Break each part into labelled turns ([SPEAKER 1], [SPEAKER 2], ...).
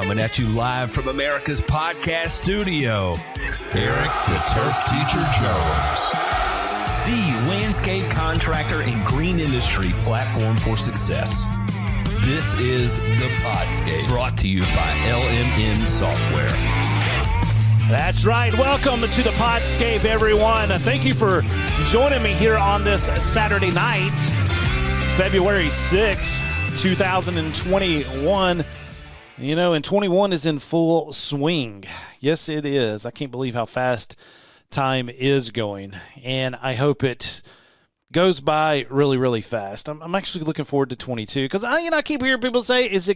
[SPEAKER 1] Coming at you live from America's podcast studio, Eric the Turf Teacher Jones. The landscape contractor and green industry platform for success. This is the Podscape, brought to you by LMN Software.
[SPEAKER 2] That's right. Welcome to the Podscape, everyone. Thank you for joining me here on this Saturday night, February 6th, 2021. You know, and 21 is in full swing. Yes, it is. I can't believe how fast time is going, and I hope it goes by really, really fast. I'm actually looking forward to 22 because I keep hearing people say, is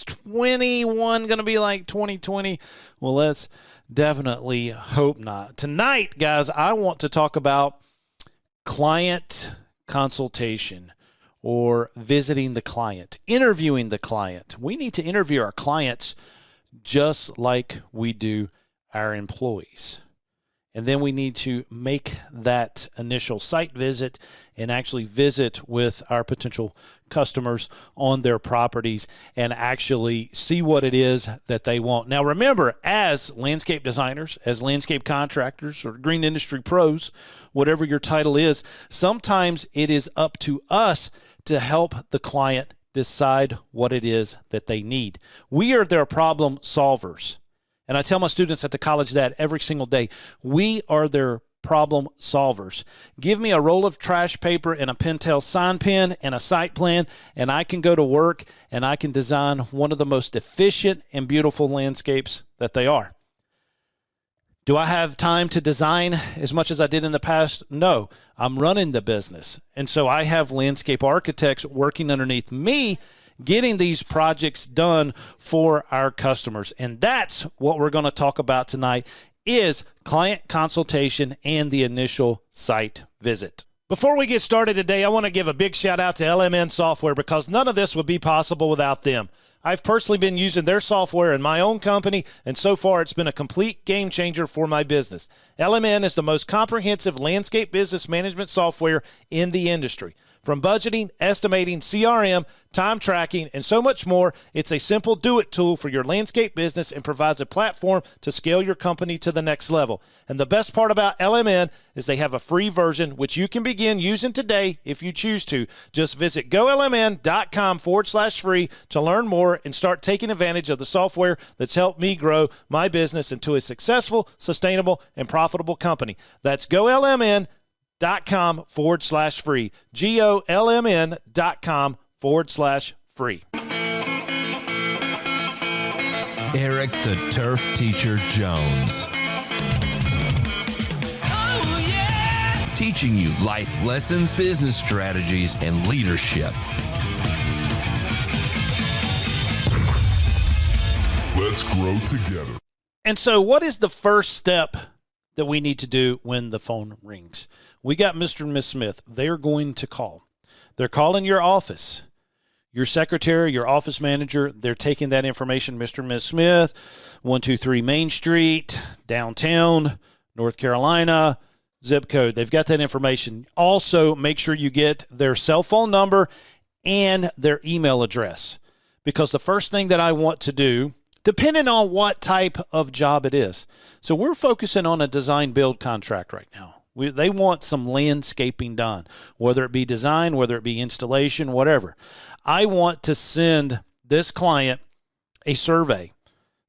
[SPEAKER 2] 21 going to be like 2020? Well, let's definitely hope not. Tonight, guys, I want to talk about client consultation, or visiting the client, interviewing the client. We need to interview our clients just like we do our employees. And then we need to make that initial site visit and actually visit with our potential customers on their properties and actually see what it is that they want. Now, remember, as landscape designers, as landscape contractors, or green industry pros, whatever your title is, sometimes it is up to us to help the client decide what it is that they need. We are their problem solvers. And I tell my students at the college that every single day. We are their problem solvers. Give me a roll of trash paper and a Pentel sign pen and a site plan, and I can go to work and I can design one of the most efficient and beautiful landscapes that they are. Do I have time to design as much as I did in the past? No. I'm running the business. And so I have landscape architects working underneath me, getting these projects done for our customers. And that's what we're going to talk about tonight, is client consultation and the initial site visit. Before we get started today, I want to give a big shout out to LMN Software, because none of this would be possible without them. I've personally been using their software in my own company, and so far it's been a complete game changer for my business. LMN is the most comprehensive landscape business management software in the industry. From budgeting, estimating, CRM, time tracking, and so much more, it's a simple do-it tool for your landscape business and provides a platform to scale your company to the next level. And the best part about LMN is they have a free version, which you can begin using today if you choose to. Just visit golmn.com/free to learn more and start taking advantage of the software that's helped me grow my business into a successful, sustainable, and profitable company. That's golmn.com/free. golmn.com/free.
[SPEAKER 1] Eric the Turf Teacher Jones. Oh, yeah! Teaching you life lessons, business strategies, and leadership.
[SPEAKER 3] Let's grow together.
[SPEAKER 2] And so what is the first step that we need to do when the phone rings? We got Mr. and Miss Smith. They're going to call. They're calling your office, your secretary, your office manager. They're taking that information, Mr. and Miss Smith, 123 Main Street, downtown, North Carolina, zip code. They've got that information. Also, make sure you get their cell phone number and their email address, because the first thing that I want to do, depending on what type of job it is. So we're focusing on a design build contract right now. They want some landscaping done, whether it be design, whether it be installation, whatever. I want to send this client a survey.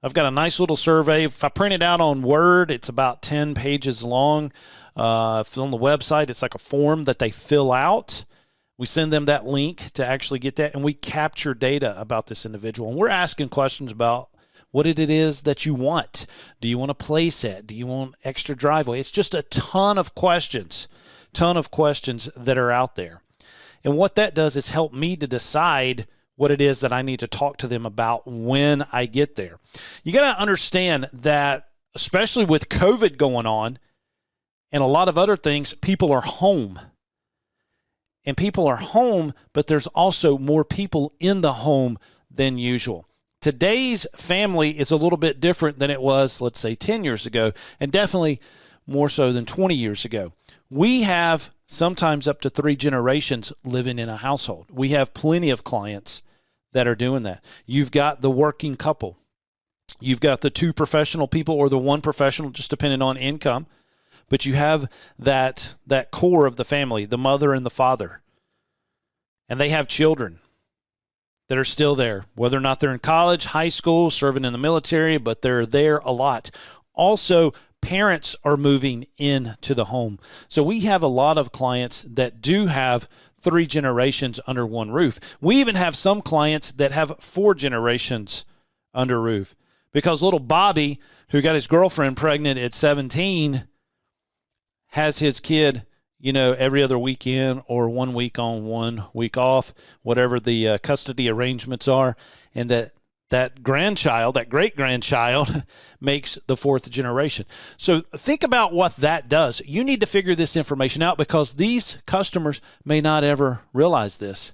[SPEAKER 2] I've got a nice little survey. If I print it out on Word, it's about 10 pages long. If on the website, it's like a form that they fill out. We send them that link to actually get that, and we capture data about this individual. And we're asking questions about what it is that you want. Do you want a play set? Do you want extra driveway? It's just a ton of questions that are out there. And what that does is help me to decide what it is that I need to talk to them about when I get there. You got to understand that, especially with COVID going on and a lot of other things, people are home. And people are home, but there's also more people in the home than usual. Today's family is a little bit different than it was, let's say, 10 years ago, and definitely more so than 20 years ago. We have sometimes up to 3 generations living in a household. We have plenty of clients that are doing that. You've got the working couple. You've got the two professional people or the one professional, just depending on income. But you have that core of the family, the mother and the father. And they have children that are still there, whether or not they're in college, high school, serving in the military, but they're there a lot. Also, parents are moving into the home. So we have a lot of clients that do have 3 generations under one roof. We even have some clients that have 4 generations under roof, because little Bobby, who got his girlfriend pregnant at 17, has his kid, every other weekend or 1 week on, 1 week off, whatever the custody arrangements are, and that grandchild, that great-grandchild, makes the 4th generation. So think about what that does. You need to figure this information out, because these customers may not ever realize this.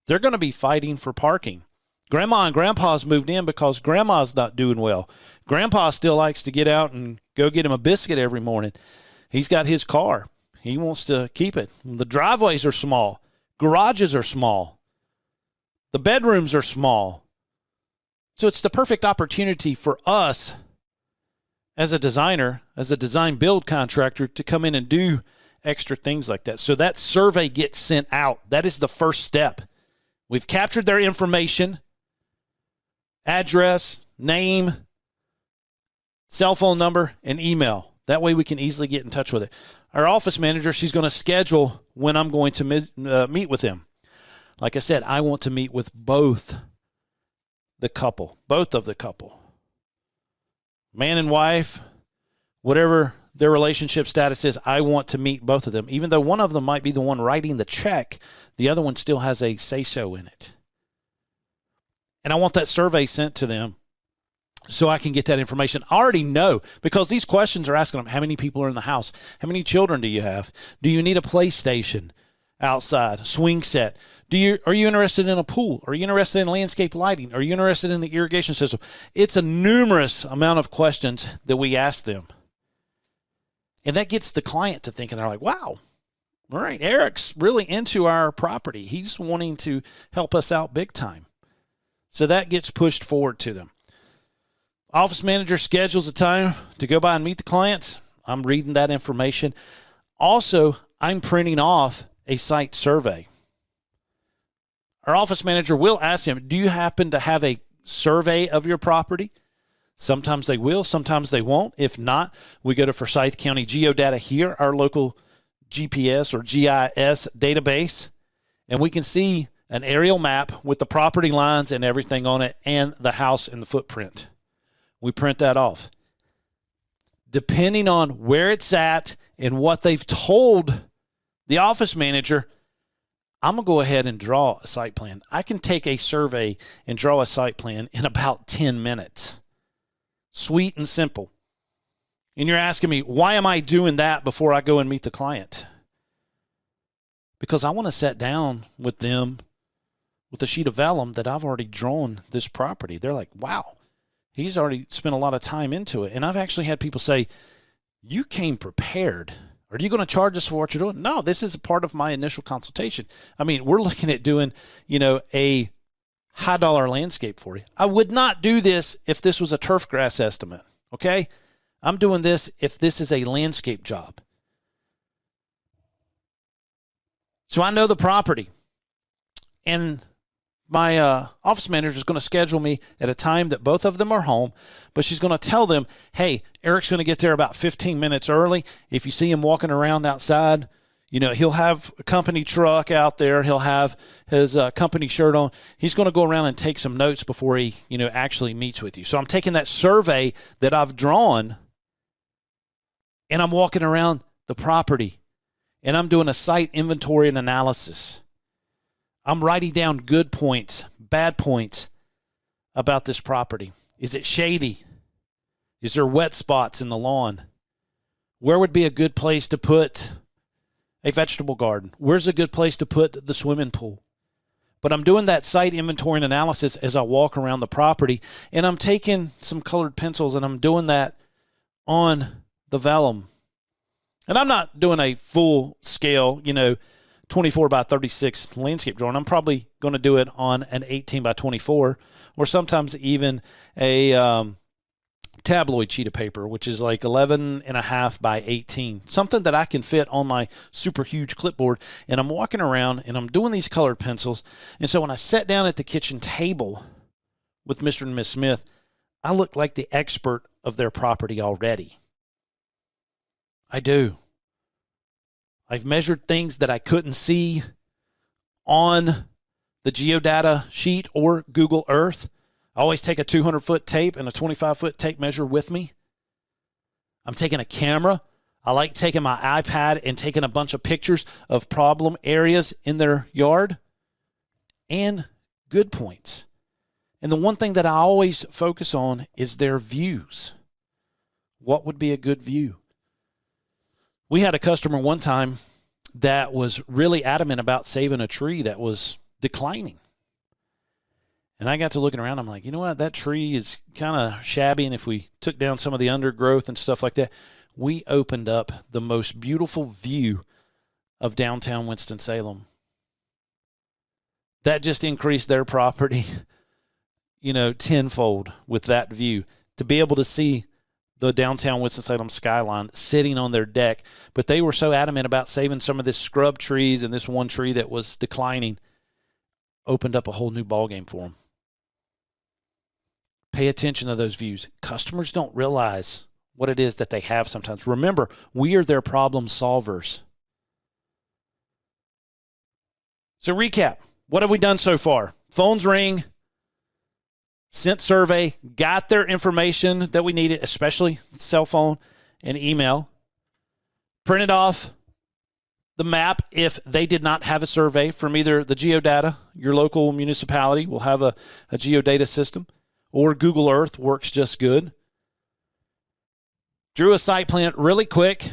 [SPEAKER 2] They're going to be fighting for parking. Grandma and Grandpa's moved in because Grandma's not doing well. Grandpa still likes to get out and go get him a biscuit every morning. He's got his car. He wants to keep it. The driveways are small. Garages are small. The bedrooms are small. So it's the perfect opportunity for us as a designer, as a design build contractor, to come in and do extra things like that. So that survey gets sent out. That is the first step. We've captured their information, address, name, cell phone number, and email. That way we can easily get in touch with it. Our office manager, she's going to schedule when I'm going to meet with him. Like I said, I want to meet with both of the couple. Man and wife, whatever their relationship status is, I want to meet both of them. Even though one of them might be the one writing the check, the other one still has a say-so in it. And I want that survey sent to them so I can get that information. I already know, because these questions are asking them, how many people are in the house? How many children do you have? Do you need a PlayStation outside, swing set? Are you interested in a pool? Are you interested in landscape lighting? Are you interested in the irrigation system? It's a numerous amount of questions that we ask them. And that gets the client to thinking, they're like, wow, all right, Eric's really into our property. He's wanting to help us out big time. So that gets pushed forward to them. Office manager schedules a time to go by and meet the clients. I'm reading that information. Also, I'm printing off a site survey. Our office manager will ask him, do you happen to have a survey of your property? Sometimes they will, sometimes they won't. If not, we go to Forsyth County Geodata here, our local GPS or GIS database, and we can see an aerial map with the property lines and everything on it, and the house and the footprint. We print that off. Depending on where it's at and what they've told the office manager, I'm going to go ahead and draw a site plan. I can take a survey and draw a site plan in about 10 minutes. Sweet and simple. And you're asking me, why am I doing that before I go and meet the client? Because I want to sit down with them with a sheet of vellum that I've already drawn this property. They're like, wow, he's already spent a lot of time into it. And I've actually had people say, you came prepared. Are you going to charge us for what you're doing? No, this is a part of my initial consultation. I mean, we're looking at doing, a high dollar landscape for you. I would not do this if this was a turf grass estimate, okay? I'm doing this if this is a landscape job. So I know the property. And my office manager is going to schedule me at a time that both of them are home, but she's going to tell them, hey, Eric's going to get there about 15 minutes early. If you see him walking around outside, he'll have a company truck out there. He'll have his company shirt on. He's going to go around and take some notes before he, actually meets with you. So I'm taking that survey that I've drawn, and I'm walking around the property, and I'm doing a site inventory and analysis. I'm writing down good points, bad points about this property. Is it shady? Is there wet spots in the lawn? Where would be a good place to put a vegetable garden? Where's a good place to put the swimming pool? But I'm doing that site inventory and analysis as I walk around the property, and I'm taking some colored pencils, and I'm doing that on the vellum. And I'm not doing a full scale, 24 by 36 landscape drawing. I'm probably going to do it on an 18 by 24, or sometimes even a tabloid sheet of paper, which is like 11.5 by 18, something that I can fit on my super huge clipboard. And I'm walking around and I'm doing these colored pencils. And so when I sat down at the kitchen table with Mr. and Miss Smith, I look like the expert of their property already. I do. I've measured things that I couldn't see on the geodata sheet or Google Earth. I always take a 200-foot tape and a 25-foot tape measure with me. I'm taking a camera. I like taking my iPad and taking a bunch of pictures of problem areas in their yard and good points. And the one thing that I always focus on is their views. What would be a good view? We had a customer one time that was really adamant about saving a tree that was declining. And I got to looking around. I'm like, you know what? That tree is kind of shabby. And if we took down some of the undergrowth and stuff like that, we opened up the most beautiful view of downtown Winston-Salem. That just increased their property, tenfold with that view. To be able to see the downtown Winston-Salem skyline sitting on their deck. But they were so adamant about saving some of this scrub trees and this one tree that was declining, opened up a whole new ballgame for them. Pay attention to those views. Customers don't realize what it is that they have sometimes. Remember, we are their problem solvers. So recap, what have we done so far? Phones ring, sent survey, got their information that we needed, especially cell phone and email. Printed off the map if they did not have a survey from either the geodata, your local municipality will have a geodata system, or Google Earth works just good. Drew a site plan really quick,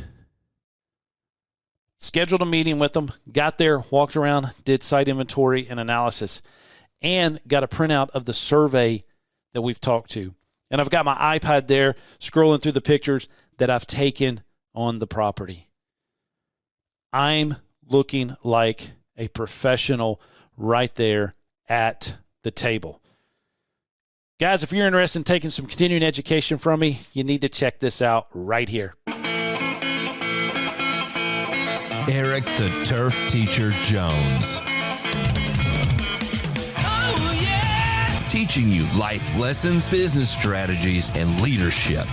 [SPEAKER 2] scheduled a meeting with them, got there, walked around, did site inventory and analysis, and got a printout of the survey that we've talked to. And I've got my iPad there scrolling through the pictures that I've taken on the property. I'm looking like a professional right there at the table. Guys, if you're interested in taking some continuing education from me, you need to check this out right here.
[SPEAKER 1] Eric the Turf Teacher Jones. Oh, yeah! Teaching you life lessons, business strategies, and leadership.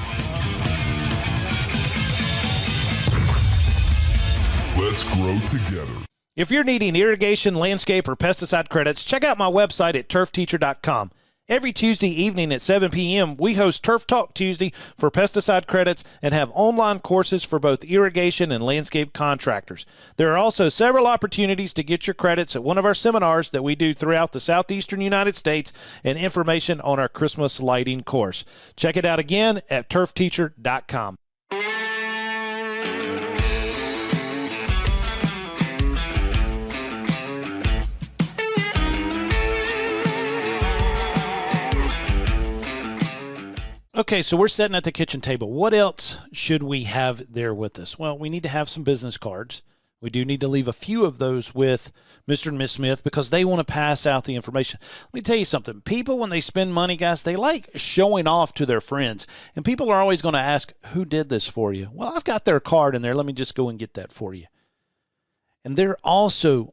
[SPEAKER 3] Let's grow together.
[SPEAKER 2] If you're needing irrigation, landscape, or pesticide credits, check out my website at turfteacher.com. Every Tuesday evening at 7 p.m., we host Turf Talk Tuesday for pesticide credits and have online courses for both irrigation and landscape contractors. There are also several opportunities to get your credits at one of our seminars that we do throughout the southeastern United States and information on our Christmas lighting course. Check it out again at turfteacher.com. Okay, so we're sitting at the kitchen table. What else should we have there with us? Well, we need to have some business cards. We do need to leave a few of those with Mr. and Miss Smith because they want to pass out the information. Let me tell you something. People, when they spend money, guys, they like showing off to their friends. And people are always going to ask, who did this for you? Well, I've got their card in there. Let me just go and get that for you. And they're also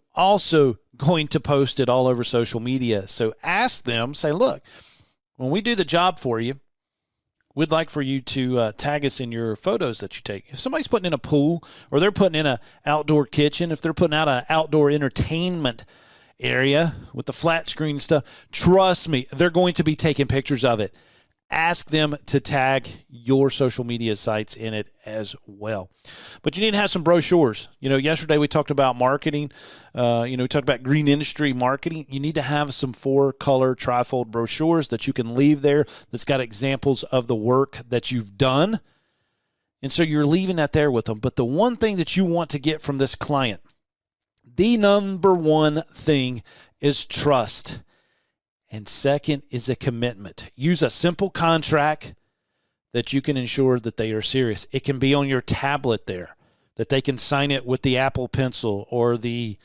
[SPEAKER 2] going to post it all over social media. So ask them, say, look, when we do the job for you, we'd like for you to tag us in your photos that you take. If somebody's putting in a pool or they're putting in an outdoor kitchen, if they're putting out an outdoor entertainment area with the flat screen stuff, trust me, they're going to be taking pictures of it. Ask them to tag your social media sites in it as well. But you need to have some brochures. Yesterday we talked about marketing. We talked about green industry marketing. You need to have some 4-color trifold brochures that you can leave there that's got examples of the work that you've done. And so you're leaving that there with them. But the one thing that you want to get from this client, the number one thing is trust. And second is a commitment. Use a simple contract that you can ensure that they are serious. It can be on your tablet there, that they can sign it with the Apple Pencil or the,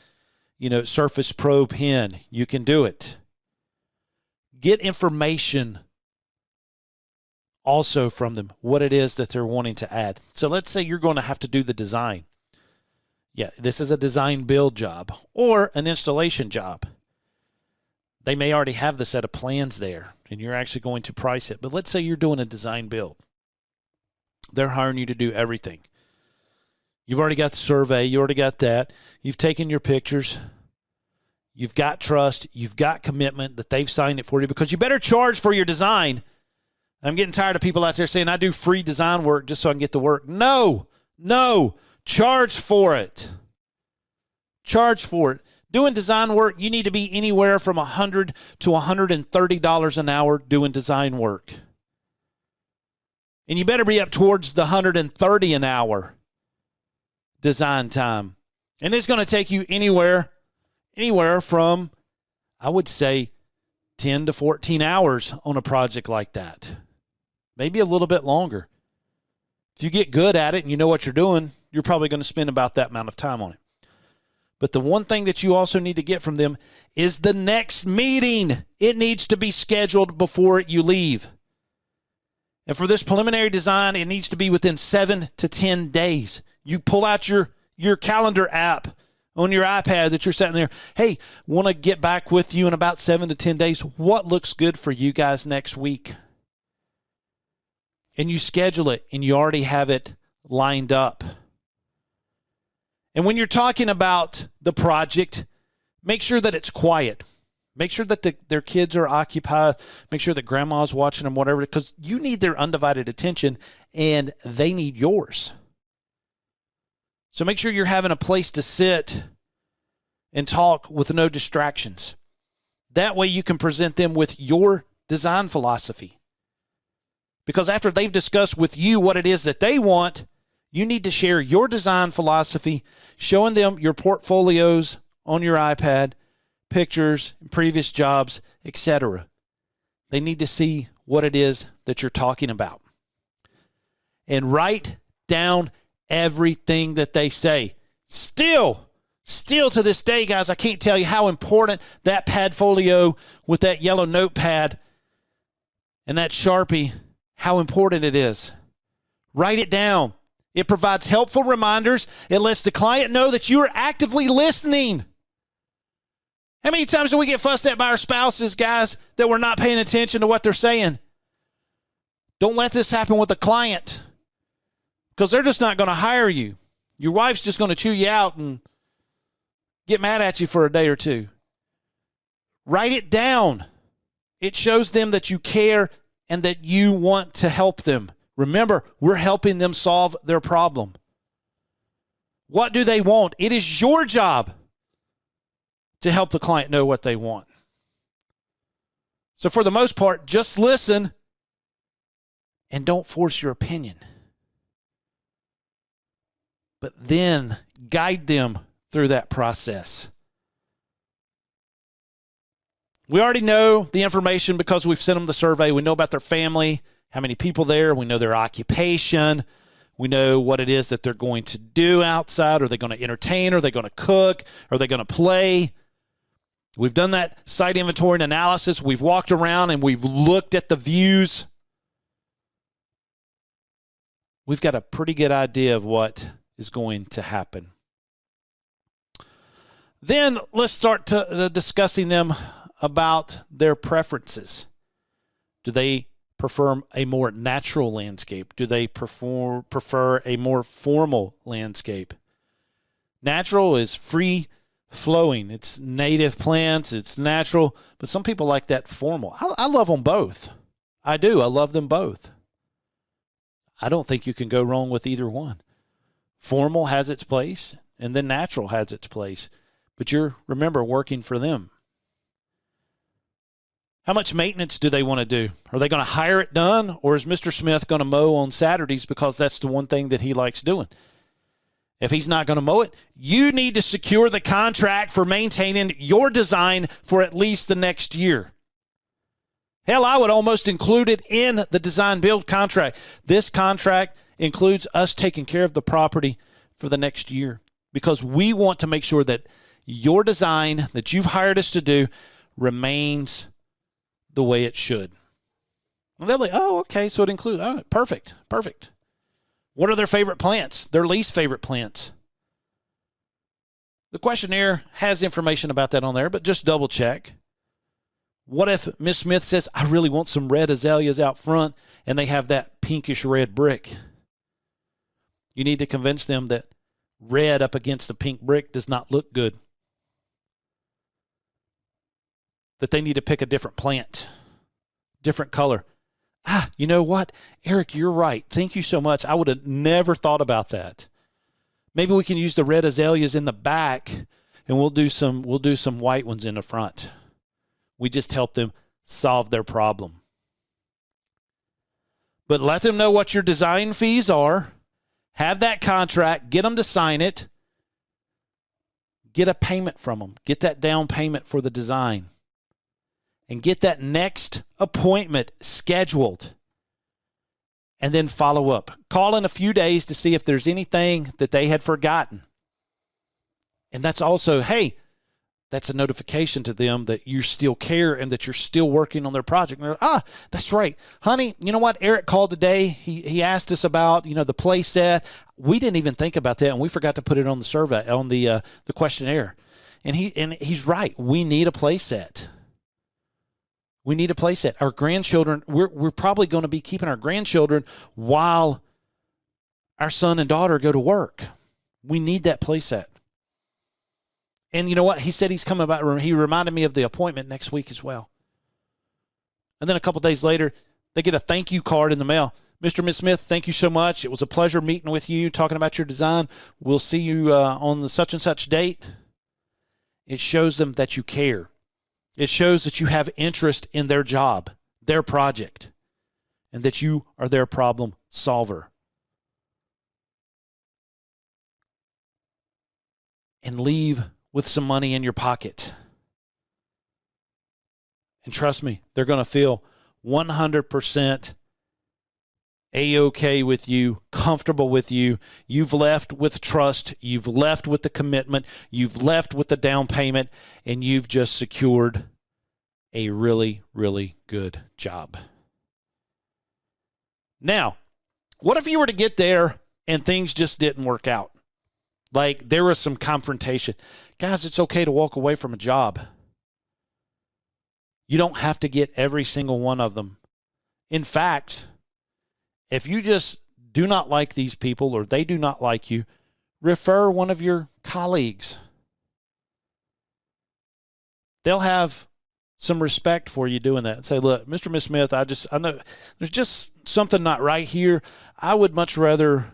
[SPEAKER 2] Surface Pro pen. You can do it. Get information also from them what it is that they're wanting to add. So let's say you're going to have to do the design. Yeah, this is a design build job or an installation job. They may already have the set of plans there, and you're actually going to price it. But let's say you're doing a design build. They're hiring you to do everything. You've already got the survey. You already got that. You've taken your pictures. You've got trust. You've got commitment that they've signed it for you, because you better charge for your design. I'm getting tired of people out there saying, I do free design work just so I can get the work. No. Charge for it. Charge for it. Doing design work, you need to be anywhere from $100 to $130 an hour doing design work. And you better be up towards the $130 an hour design time. And it's going to take you anywhere from, I would say, 10 to 14 hours on a project like that. Maybe a little bit longer. If you get good at it and you know what you're doing, you're probably going to spend about that amount of time on it. But the one thing that you also need to get from them is the next meeting. It needs to be scheduled before you leave. And for this preliminary design, it needs to be within 7 to 10 days. You pull out your calendar app on your iPad that you're sitting there. Hey, want to get back with you in about 7 to 10 days. What looks good for you guys next week? And you schedule it, and you already have it lined up. And when you're talking about the project, make sure that it's quiet. Make sure that their kids are occupied. Make sure that grandma's watching them, whatever, because you need their undivided attention, and they need yours. So make sure you're having a place to sit and talk with no distractions. That way you can present them with your design philosophy. Because after they've discussed with you what it is that they want, you need to share your design philosophy, showing them your portfolios on your iPad, pictures, previous jobs, etc. They need to see what it is that you're talking about. And write down everything that they say. Still to this day, guys, I can't tell you how important that Padfolio with that yellow notepad and that Sharpie, how important it is. Write it down. It provides helpful reminders. It lets the client know that you are actively listening. How many times do we get fussed at by our spouses, guys, that we're not paying attention to what they're saying? Don't let this happen with a client, because they're just not going to hire you. Your wife's just going to chew you out and get mad at you for a day or two. Write it down. It shows them that you care and that you want to help them. Remember, we're helping them solve their problem. What do they want? It is your job to help the client know what they want. So for the most part, just listen and don't force your opinion. But then guide them through that process. We already know the information because we've sent them the survey. We know about their family, how many people there. We know their occupation. We know what it is that they're going to do outside. Are they going to entertain? Are they going to cook? Are they going to play? We've done that site inventory and analysis. We've walked around and we've looked at the views. We've got a pretty good idea of what is going to happen. Then let's start discussing them about their preferences. Do they prefer a more natural landscape? Do they prefer a more formal landscape? Natural is free flowing. It's native plants. It's natural. But some people like that formal. I love them both. I do. I love them both. I don't think you can go wrong with either one. Formal has its place, and then natural has its place. But you're, remember, working for them. How much maintenance do they want to do? Are they going to hire it done, or is Mr. Smith going to mow on Saturdays because that's the one thing that he likes doing? If he's not going to mow it, you need to secure the contract for maintaining your design for at least the next year. Hell, I would almost include it in the design build contract. This contract includes us taking care of the property for the next year, because we want to make sure that your design that you've hired us to do remains the way it should. And they're like, oh, okay, so it includes, oh, perfect. What are their favorite plants? Their least favorite plants? The questionnaire has information about that on there, but just double check. What if Miss Smith says, I really want some red azaleas out front, and they have that pinkish red brick? You need to convince them that red up against a pink brick does not look good. That they need to pick a different plant, different color. You know what? Eric, you're right. Thank you so much. I would have never thought about that. Maybe we can use the red azaleas in the back, and we'll do some white ones in the front. We just help them solve their problem. But let them know what your design fees are. Have that contract. Get them to sign it. Get a payment from them. Get that down payment for the design. And get that next appointment scheduled. And then follow up. Call in a few days to see if there's anything that they had forgotten. And that's also, hey, that's a notification to them that you still care and that you're still working on their project. And they're like, that's right. Honey, you know what? Eric called today. He asked us about, the play set. We didn't even think about that, and we forgot to put it on the survey, on the questionnaire. And he's right. We need a play set. We need a play set. Our grandchildren, we're probably going to be keeping our grandchildren while our son and daughter go to work. We need that play set. And you know what? He said he's coming about. He reminded me of the appointment next week as well. And then a couple days later, they get a thank you card in the mail. Mr. and Ms. Smith, thank you so much. It was a pleasure meeting with you, talking about your design. We'll see you on the such and such date. It shows them that you care. It shows that you have interest in their job, their project, and that you are their problem solver. And leave with some money in your pocket. And trust me, they're going to feel 100% A-okay with you, comfortable with you. You've left with trust. You've left with the commitment. You've left with the down payment. And you've just secured a really, really good job. Now, what if you were to get there and things just didn't work out? Like there was some confrontation. Guys, it's okay to walk away from a job. You don't have to get every single one of them. In fact, if you just do not like these people or they do not like you, refer one of your colleagues. They'll have some respect for you doing that and say, look, Mr. and Ms. Smith, I know there's just something not right here. I would much rather,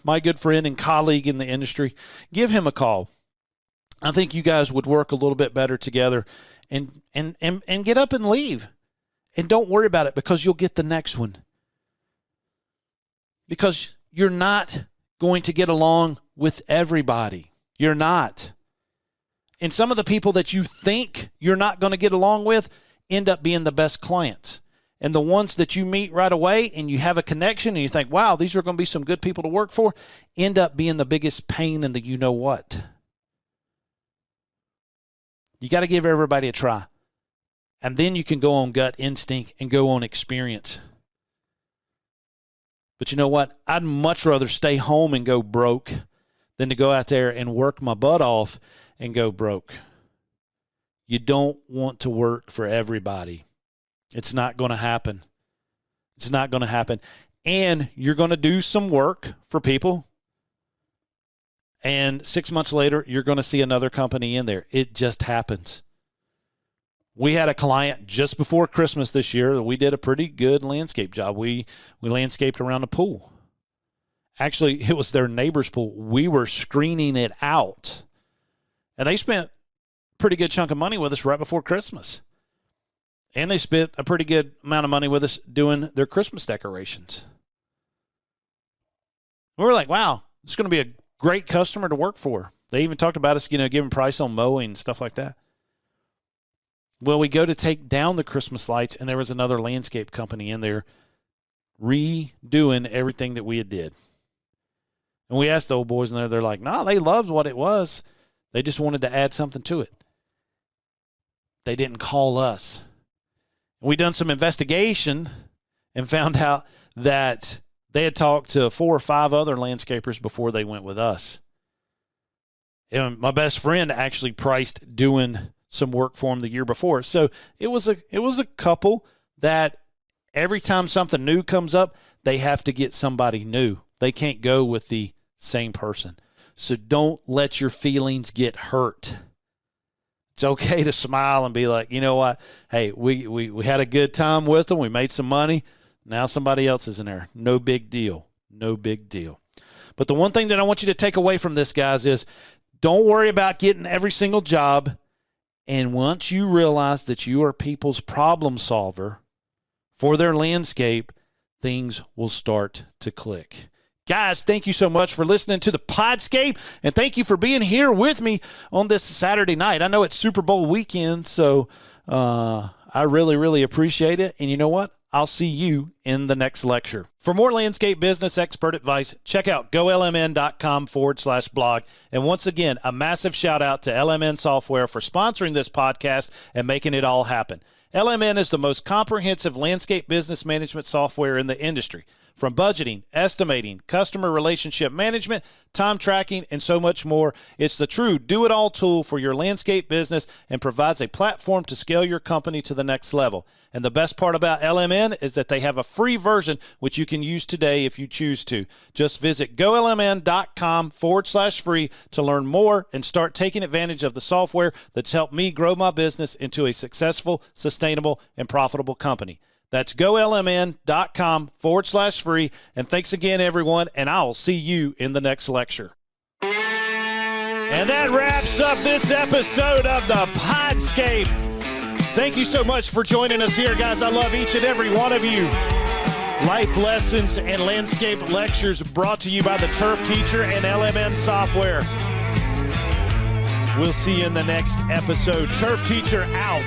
[SPEAKER 2] my good friend and colleague in the industry, give him a call. I think you guys would work a little bit better together and get up and leave. And don't worry about it because you'll get the next one. Because you're not going to get along with everybody. You're not. And some of the people that you think you're not going to get along with end up being the best clients. And the ones that you meet right away and you have a connection and you think, wow, these are going to be some good people to work for, end up being the biggest pain in the you-know-what. You got to give everybody a try. And then you can go on gut instinct and go on experience. But you know what? I'd much rather stay home and go broke than to go out there and work my butt off and go broke. You don't want to work for everybody. It's not going to happen. It's not going to happen. And you're going to do some work for people. And 6 months later, you're going to see another company in there. It just happens. We had a client just before Christmas this year. We did a pretty good landscape job. We landscaped around the pool. Actually, it was their neighbor's pool. We were screening it out. And they spent a pretty good chunk of money with us right before Christmas. And they spent a pretty good amount of money with us doing their Christmas decorations. We were like, wow, this is going to be a great customer to work for. They even talked about us, giving price on mowing and stuff like that. Well, we go to take down the Christmas lights, and there was another landscape company in there redoing everything that we had did. And we asked the old boys in there, they're like, no, they loved what it was. They just wanted to add something to it. They didn't call us. We done some investigation, and found out that they had talked to 4 or 5 other landscapers before they went with us. And my best friend actually priced doing some work for him the year before. So it was a couple that every time something new comes up, they have to get somebody new. They can't go with the same person. So don't let your feelings get hurt. It's okay to smile and be like, you know what? Hey, we had a good time with them. We made some money. Now somebody else is in there. No big deal. No big deal. But the one thing that I want you to take away from this, guys, is don't worry about getting every single job. And once you realize that you are people's problem solver for their landscape, things will start to click. Guys, thank you so much for listening to the Podscape, and thank you for being here with me on this Saturday night. I know it's Super Bowl weekend, so I really, really appreciate it. And you know what? I'll see you in the next lecture. For more landscape business expert advice, check out golmn.com/blog. And once again, a massive shout out to LMN Software for sponsoring this podcast and making it all happen. LMN is the most comprehensive landscape business management software in the industry. From budgeting, estimating, customer relationship management, time tracking, and so much more, it's the true do-it-all tool for your landscape business and provides a platform to scale your company to the next level. And the best part about LMN is that they have a free version which you can use today if you choose to. Just visit golmn.com/free to learn more and start taking advantage of the software that's helped me grow my business into a successful, sustainable, and profitable company. That's golmn.com/free. And thanks again, everyone, and I'll see you in the next lecture. And that wraps up this episode of the Podscape. Thank you so much for joining us here, guys. I love each and every one of you. Life lessons and landscape lectures brought to you by the Turf Teacher and LMN Software. We'll see you in the next episode. Turf Teacher out.